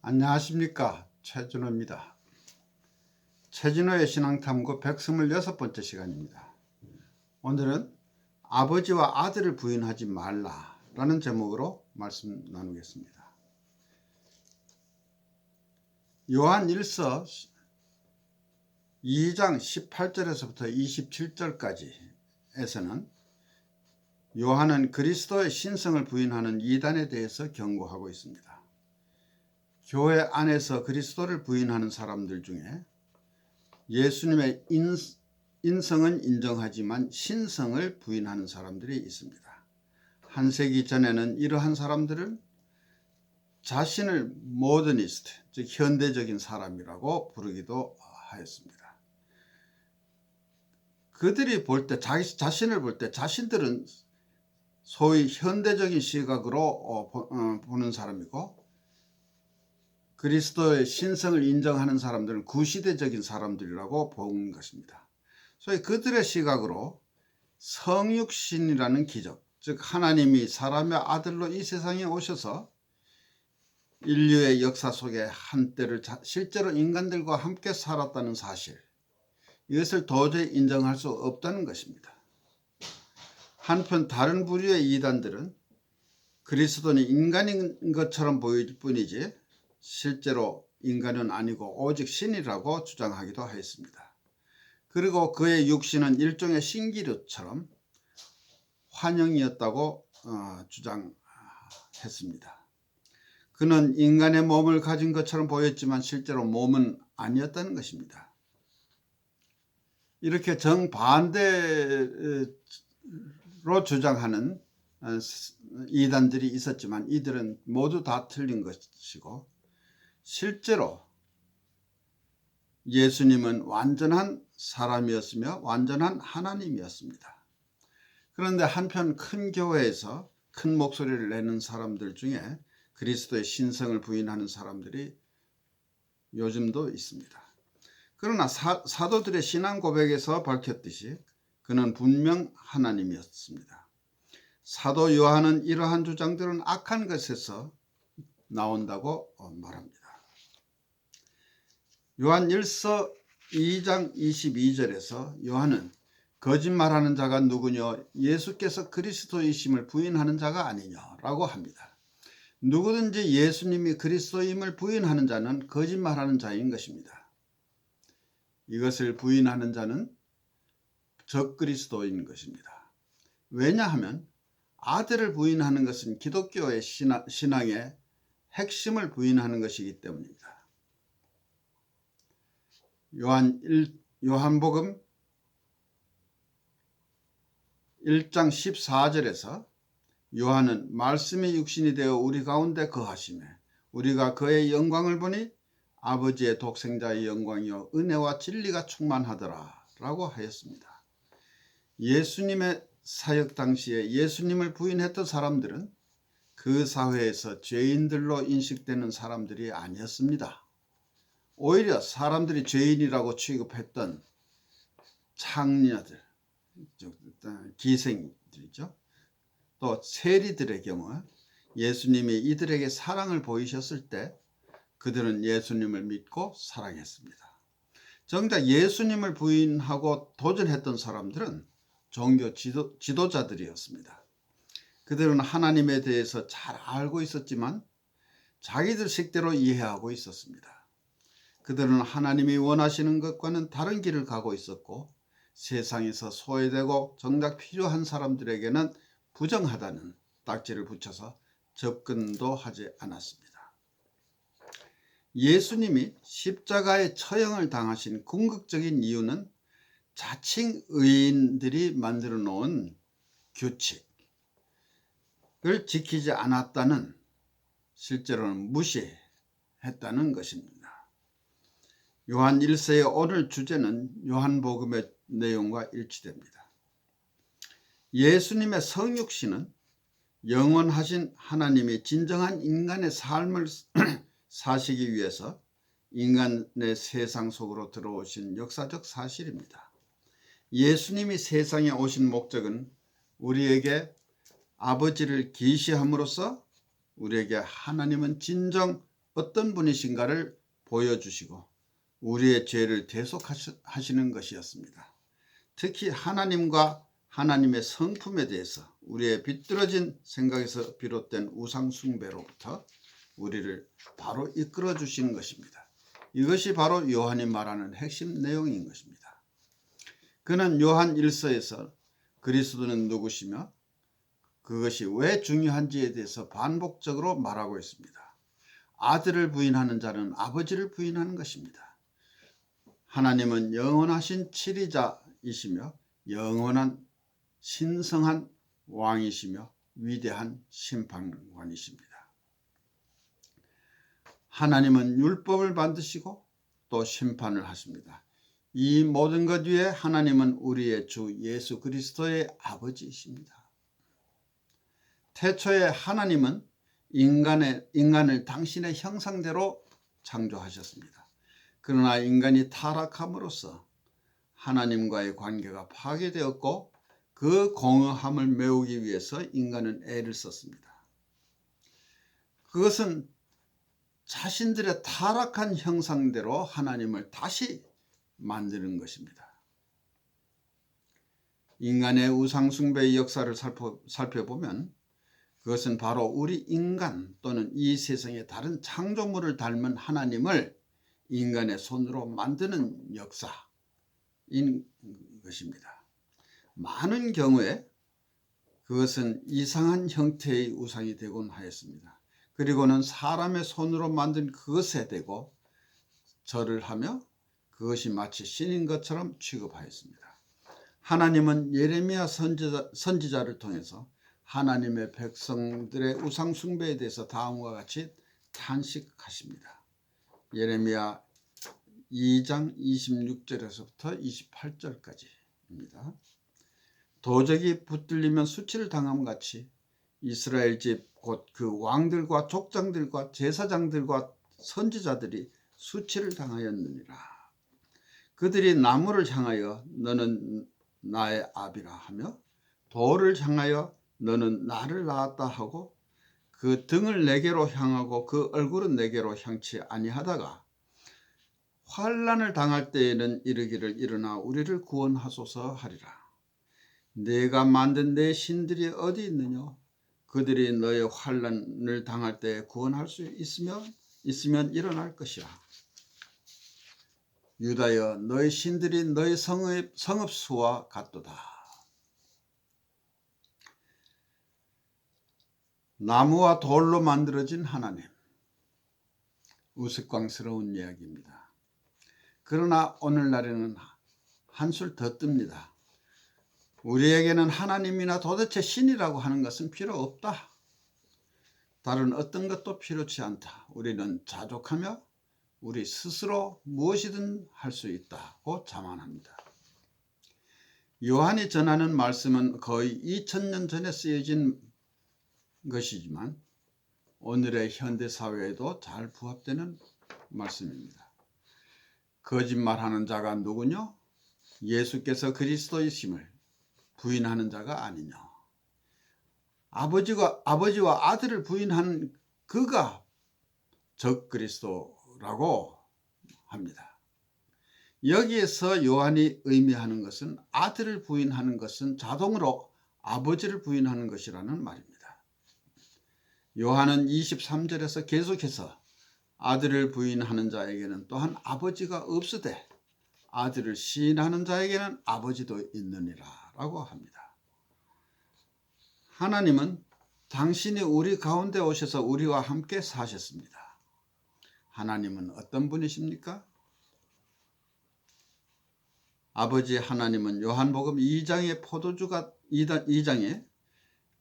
안녕하십니까, 최준호입니다. 최준호의 신앙탐구 126번째 시간입니다. 오늘은 아버지와 아들을 부인하지 말라라는 제목으로 말씀 나누겠습니다. 요한 1서 2장 18절에서부터 27절까지에서는 요한은 그리스도의 신성을 부인하는 이단에 대해서 경고하고 있습니다. 교회 안에서 그리스도를 부인하는 사람들 중에 예수님의 인성은 인정하지만 신성을 부인하는 사람들이 있습니다. 한 세기 전에는 이러한 사람들은 자신을 모더니스트, 즉 현대적인 사람이라고 부르기도 하였습니다. 그들이 볼 때, 자신을 볼 때 자신들은 소위 현대적인 시각으로 보는 사람이고, 그리스도의 신성을 인정하는 사람들은 구시대적인 사람들이라고 보는 것입니다. 소위 그들의 시각으로 성육신이라는 기적, 즉 하나님이 사람의 아들로 이 세상에 오셔서 인류의 역사 속에 한때를 실제로 인간들과 함께 살았다는 사실, 이것을 도저히 인정할 수 없다는 것입니다. 한편 다른 부류의 이단들은 그리스도는 인간인 것처럼 보일 뿐이지 실제로 인간은 아니고 오직 신이라고 주장하기도 했습니다. 그리고 그의 육신은 일종의 신기루처럼 환영이었다고 주장했습니다. 그는 인간의 몸을 가진 것처럼 보였지만 실제로 몸은 아니었다는 것입니다. 이렇게 정반대로 주장하는 이단들이 있었지만 이들은 모두 다 틀린 것이고, 실제로 예수님은 완전한 사람이었으며 완전한 하나님이었습니다. 그런데 한편 큰 교회에서 큰 목소리를 내는 사람들 중에 그리스도의 신성을 부인하는 사람들이 요즘도 있습니다. 그러나 사도들의 신앙 고백에서 밝혔듯이 그는 분명 하나님이었습니다. 사도 요한은 이러한 주장들은 악한 것에서 나온다고 말합니다. 요한 1서 2장 22절에서 요한은 거짓말하는 자가 누구냐, 예수께서 그리스도이심을 부인하는 자가 아니냐라고 합니다. 누구든지 예수님이 그리스도임을 부인하는 자는 거짓말하는 자인 것입니다. 이것을 부인하는 자는 적그리스도인 것입니다. 왜냐하면 아들을 부인하는 것은 기독교의 신앙의 핵심을 부인하는 것이기 때문입니다. 요한복음 1장 14절에서 요한은 말씀이 육신이 되어 우리 가운데 거하시매 우리가 그의 영광을 보니 아버지의 독생자의 영광이요 은혜와 진리가 충만하더라 라고 하였습니다. 예수님의 사역 당시에 예수님을 부인했던 사람들은 그 사회에서 죄인들로 인식되는 사람들이 아니었습니다. 오히려 사람들이 죄인이라고 취급했던 창녀들, 기생들이죠. 또 세리들의 경우 예수님이 이들에게 사랑을 보이셨을 때 그들은 예수님을 믿고 사랑했습니다. 정작 예수님을 부인하고 도전했던 사람들은 종교 지도자들이었습니다. 그들은 하나님에 대해서 잘 알고 있었지만 자기들 식대로 이해하고 있었습니다. 그들은 하나님이 원하시는 것과는 다른 길을 가고 있었고, 세상에서 소외되고 정작 필요한 사람들에게는 부정하다는 딱지를 붙여서 접근도 하지 않았습니다. 예수님이 십자가의 처형을 당하신 궁극적인 이유는 자칭 의인들이 만들어 놓은 규칙을 지키지 않았다는, 실제로는 무시했다는 것입니다. 요한 1서의 오늘 주제는 요한복음의 내용과 일치됩니다. 예수님의 성육신은 영원하신 하나님이 진정한 인간의 삶을 사시기 위해서 인간의 세상 속으로 들어오신 역사적 사실입니다. 예수님이 세상에 오신 목적은 우리에게 아버지를 계시함으로써 우리에게 하나님은 진정 어떤 분이신가를 보여주시고 우리의 죄를 대속하시는 것이었습니다. 특히 하나님과 하나님의 성품에 대해서 우리의 비뚤어진 생각에서 비롯된 우상 숭배로부터 우리를 바로 이끌어 주시는 것입니다. 이것이 바로 요한이 말하는 핵심 내용인 것입니다. 그는 요한 1서에서 그리스도는 누구시며 그것이 왜 중요한지에 대해서 반복적으로 말하고 있습니다. 아들을 부인하는 자는 아버지를 부인하는 것입니다. 하나님은 영원하신 치리자이시며 영원한 신성한 왕이시며 위대한 심판관이십니다. 하나님은 율법을 만드시고 또 심판을 하십니다. 이 모든 것 위에 하나님은 우리의 주 예수 그리스도의 아버지이십니다. 태초에 하나님은 인간을 당신의 형상대로 창조하셨습니다. 그러나 인간이 타락함으로써 하나님과의 관계가 파괴되었고 그 공허함을 메우기 위해서 인간은 애를 썼습니다. 그것은 자신들의 타락한 형상대로 하나님을 다시 만드는 것입니다. 인간의 우상숭배의 역사를 살펴보면 그것은 바로 우리 인간 또는 이 세상의 다른 창조물을 닮은 하나님을 인간의 손으로 만드는 역사인 것입니다. 많은 경우에 그것은 이상한 형태의 우상이 되곤 하였습니다. 그리고는 사람의 손으로 만든 그것에 대고 절을 하며 그것이 마치 신인 것처럼 취급하였습니다. 하나님은 예레미야 선지자를 통해서 하나님의 백성들의 우상 숭배에 대해서 다음과 같이 탄식하십니다. 예레미야 2장 26절에서부터 28절까지입니다. 도적이 붙들리면 수치를 당함 같이 이스라엘 집 곧 그 왕들과 족장들과 제사장들과 선지자들이 수치를 당하였느니라. 그들이 나무를 향하여 너는 나의 아비라 하며 돌을 향하여 너는 나를 낳았다 하고 그 등을 내게로 향하고 그 얼굴은 내게로 향치 아니하다가 환난을 당할 때에는 이르기를 일어나 우리를 구원하소서 하리라. 내가 만든 내 신들이 어디 있느냐? 그들이 너의 환난을 당할 때 구원할 수 있으면 일어날 것이야. 유다여 너의 신들이 너의 성읍 수와 같도다. 나무와 돌로 만들어진 하나님. 우스꽝스러운 이야기입니다. 그러나 오늘날에는 한술 더 뜹니다. 우리에게는 하나님이나 도대체 신이라고 하는 것은 필요 없다. 다른 어떤 것도 필요치 않다. 우리는 자족하며 우리 스스로 무엇이든 할 수 있다고 자만합니다. 요한이 전하는 말씀은 거의 2000년 전에 쓰여진 것이지만 오늘의 현대사회에도 잘 부합되는 말씀입니다. 거짓말하는 자가 누구냐? 예수께서 그리스도이심을 부인하는 자가 아니냐. 아버지와 아들을 부인하는 그가 적그리스도라고 합니다. 여기에서 요한이 의미하는 것은 아들을 부인하는 것은 자동으로 아버지를 부인하는 것이라는 말입니다. 요한은 23절에서 계속해서 아들을 부인하는 자에게는 또한 아버지가 없으되 아들을 시인하는 자에게는 아버지도 있느니라 라고 합니다. 하나님은 당신이 우리 가운데 오셔서 우리와 함께 사셨습니다. 하나님은 어떤 분이십니까? 아버지 하나님은 요한복음 2장에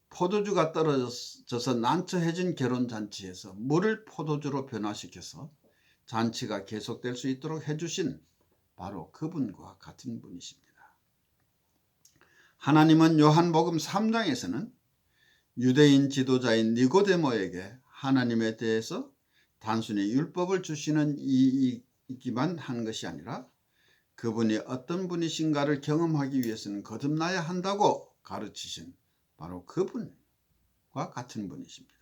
포도주가 떨어져서 난처해진 결혼잔치에서 물을 포도주로 변화시켜서 잔치가 계속될 수 있도록 해주신 바로 그분과 같은 분이십니다. 하나님은 요한복음 3장에서는 유대인 지도자인 니고데모에게 하나님에 대해서 단순히 율법을 주시는 이이기만 한 것이 아니라 그분이 어떤 분이신가를 경험하기 위해서는 거듭나야 한다고 가르치신 바로 그분과 같은 분이십니다.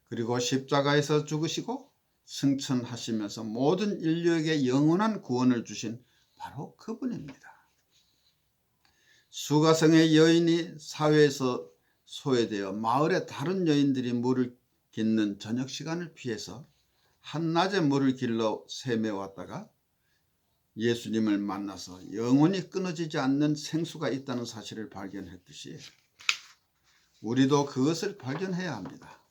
그리고 십자가에서 죽으시고 승천하시면서 모든 인류에게 영원한 구원을 주신 바로 그분입니다. 수가성의 여인이 사회에서 소외되어 마을의 다른 여인들이 물을 깃는 저녁 시간을 피해서 한낮에 물을 길러 헤매왔다가 예수님을 만나서 영원히 끊어지지 않는 생수가 있다는 사실을 발견했듯이 우리도 그것을 발견해야 합니다.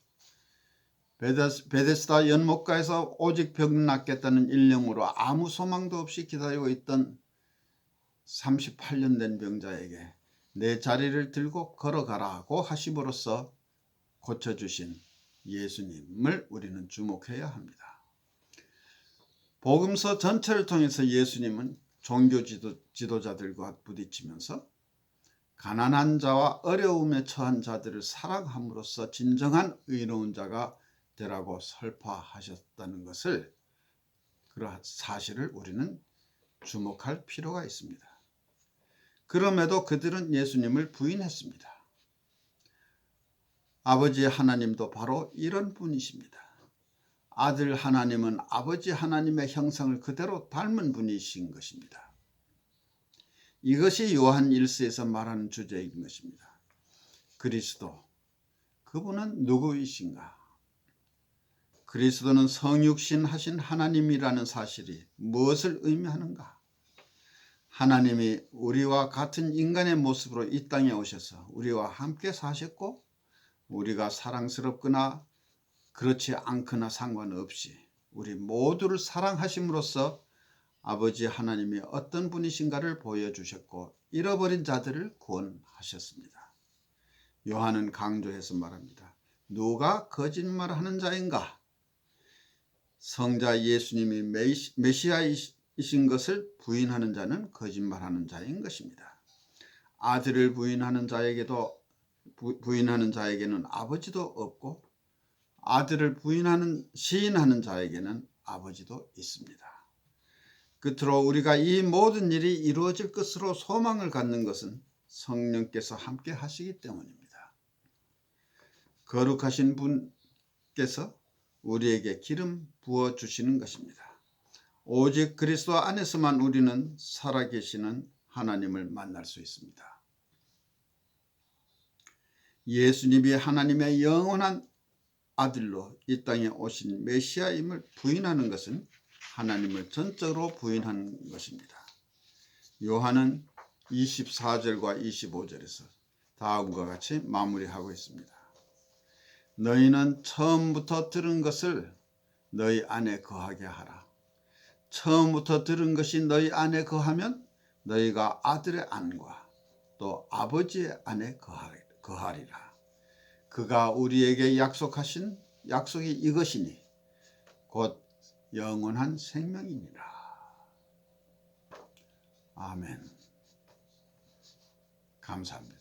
베데스다 연못가에서 오직 병 낫겠다는 일념으로 아무 소망도 없이 기다리고 있던 38년 된 병자에게 내 자리를 들고 걸어가라고 하심으로써 고쳐주신 예수님을 우리는 주목해야 합니다. 복음서 전체를 통해서 예수님은 종교 지도자들과 부딪히면서 가난한 자와 어려움에 처한 자들을 사랑함으로써 진정한 의로운 자가 되라고 설파하셨다는 것을, 그러한 사실을 우리는 주목할 필요가 있습니다. 그럼에도 그들은 예수님을 부인했습니다. 아버지 하나님도 바로 이런 분이십니다. 아들 하나님은 아버지 하나님의 형상을 그대로 닮은 분이신 것입니다. 이것이 요한 1서에서 말하는 주제인 것입니다. 그리스도, 그분은 누구이신가? 그리스도는 성육신 하신 하나님이라는 사실이 무엇을 의미하는가? 하나님이 우리와 같은 인간의 모습으로 이 땅에 오셔서 우리와 함께 사셨고, 우리가 사랑스럽거나 그렇지 않거나 상관없이 우리 모두를 사랑하심으로써 아버지 하나님이 어떤 분이신가를 보여주셨고 잃어버린 자들을 구원하셨습니다. 요한은 강조해서 말합니다. 누가 거짓말하는 자인가? 성자 예수님이 메시아이신 것을 부인하는 자는 거짓말하는 자인 것입니다. 아들을 부인하는 자에게는 아버지도 없고 아들을 시인하는 자에게는 아버지도 있습니다. 끝으로 우리가 이 모든 일이 이루어질 것으로 소망을 갖는 것은 성령께서 함께 하시기 때문입니다. 거룩하신 분께서 우리에게 기름 부어주시는 것입니다. 오직 그리스도 안에서만 우리는 살아계시는 하나님을 만날 수 있습니다. 예수님이 하나님의 영원한 아들로 이 땅에 오신 메시아임을 부인하는 것은 하나님을 전적으로 부인하는 것입니다. 요한은 24절과 25절에서 다음과 같이 마무리하고 있습니다. 너희는 처음부터 들은 것을 너희 안에 거하게 하라. 처음부터 들은 것이 너희 안에 거하면 너희가 아들의 안과 또 아버지의 안에 거하리라. 그가 우리에게 약속하신 약속이 이것이니 곧 영원한 생명이니라. 아멘. 감사합니다.